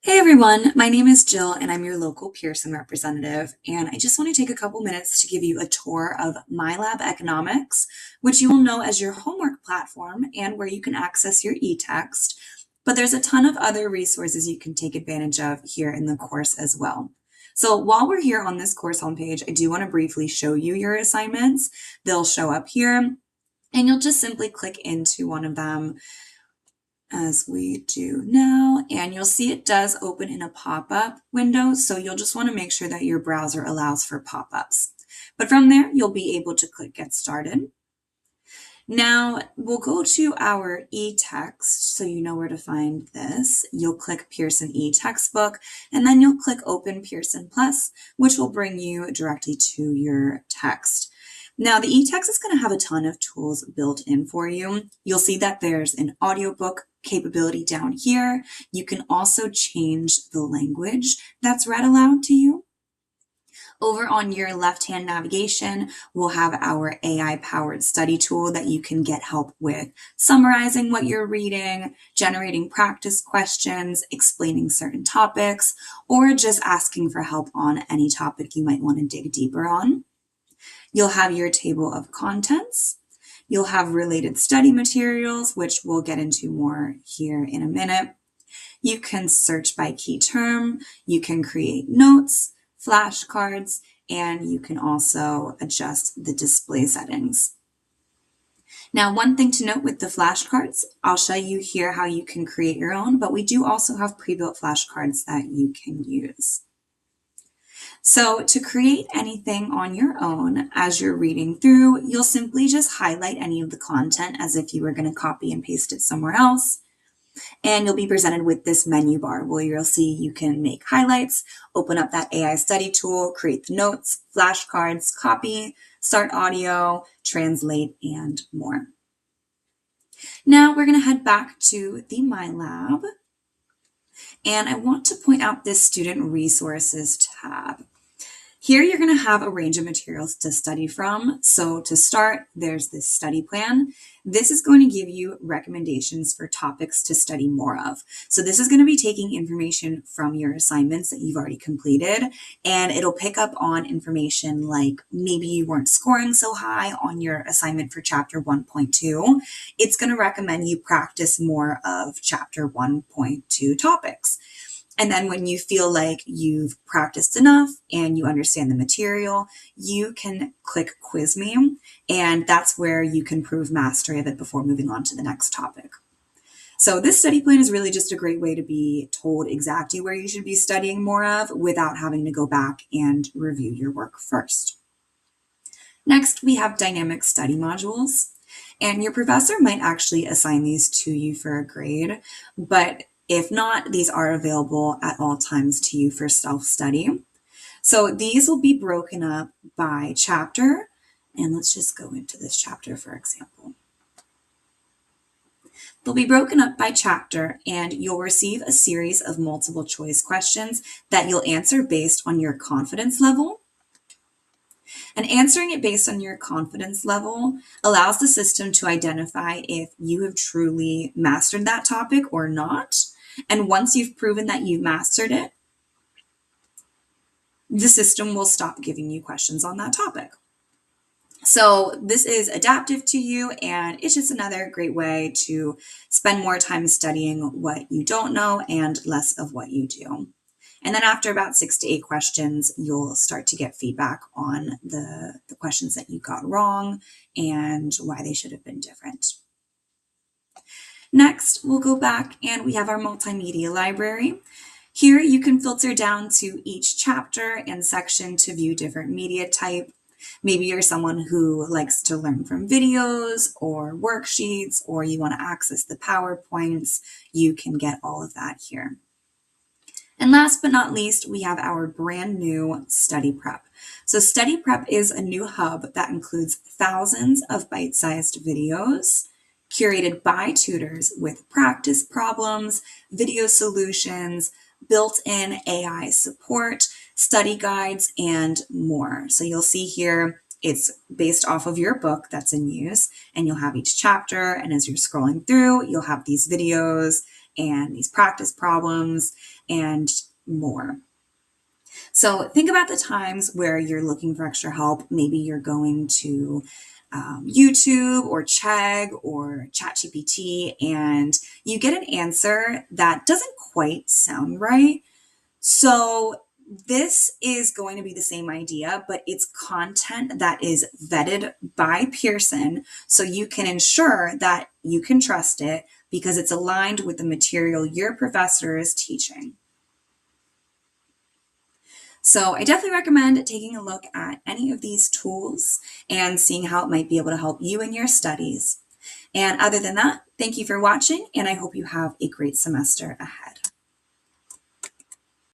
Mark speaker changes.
Speaker 1: Hey everyone, my name is Jill and I'm your local Pearson representative. And I just want to take a couple minutes to give you a tour of MyLab Economics, which you will know as your homework platform and where you can access your e-text. But there's a ton of other resources you can take advantage of here in the course as well. So while we're here on this course homepage, I do want to briefly show you your assignments. They'll show up here and you'll just simply click into one of them as we do now, and you'll see it does open in a pop-up window, so you'll just want to make sure that your browser allows for pop-ups. But from there, you'll be able to click Get Started. Now, we'll go to our e-text, so you know where to find this. You'll click Pearson e-textbook, and then you'll click Open Pearson Plus, which will bring you directly to your text. Now, the e-text is going to have a ton of tools built in for you. You'll see that there's an audiobook capability down here. You can also change the language that's read aloud to you. Over on your left-hand navigation, we'll have our AI-powered study tool that you can get help with summarizing what you're reading, generating practice questions, explaining certain topics, or just asking for help on any topic you might want to dig deeper on. You'll have your table of contents. You'll have related study materials, which we'll get into more here in a minute. You can search by key term. You can create notes, flashcards, and you can also adjust the display settings. Now, one thing to note with the flashcards, I'll show you here how you can create your own, but we do also have pre-built flashcards that you can use. So to create anything on your own as you're reading through, you'll simply just highlight any of the content as if you were going to copy and paste it somewhere else. And you'll be presented with this menu bar where you'll see you can make highlights, open up that AI study tool, create the notes, flashcards, copy, start audio, translate, and more. Now we're going to head back to the MyLab. And I want to point out this Student Resources tab. Here you're going to have a range of materials to study from. So to start, there's this study plan. This is going to give you recommendations for topics to study more of. So this is going to be taking information from your assignments that you've already completed, and it'll pick up on information like maybe you weren't scoring so high on your assignment for chapter 1.2. It's going to recommend you practice more of chapter 1.2 topics. And then when you feel like you've practiced enough and you understand the material, you can click Quiz Me, and that's where you can prove mastery of it before moving on to the next topic. So this study plan is really just a great way to be told exactly where you should be studying more of without having to go back and review your work first. Next, we have dynamic study modules, and your professor might actually assign these to you for a grade, but if not, these are available at all times to you for self-study. So these will be broken up by chapter, and let's just go into this chapter, for example. They'll be broken up by chapter, and you'll receive a series of multiple choice questions that you'll answer based on your confidence level. And answering it based on your confidence level allows the system to identify if you have truly mastered that topic or not. And once you've proven that you've mastered it, the system will stop giving you questions on that topic. So this is adaptive to you, and it's just another great way to spend more time studying what you don't know and less of what you do. And then after about 6 to 8 questions, you'll start to get feedback on the questions that you got wrong and why they should have been different. Next, we'll go back and we have our multimedia library. Here you can filter down to each chapter and section to view different media type. Maybe you're someone who likes to learn from videos or worksheets, or you want to access the PowerPoints. You can get all of that here. And last but not least, we have our brand new Study Prep. So Study Prep is a new hub that includes thousands of bite-sized videos curated by tutors with practice problems, video solutions, built-in AI support, study guides, and more. So you'll see here it's based off of your book that's in use, and you'll have each chapter, and as you're scrolling through, you'll have these videos and these practice problems and more. So think about the times where you're looking for extra help. Maybe you're going to YouTube or Chegg or ChatGPT and you get an answer that doesn't quite sound right. So this is going to be the same idea, but it's content that is vetted by Pearson so you can ensure that you can trust it because it's aligned with the material your professor is teaching. So I definitely recommend taking a look at any of these tools and seeing how it might be able to help you in your studies. And other than that, thank you for watching, and I hope you have a great semester ahead.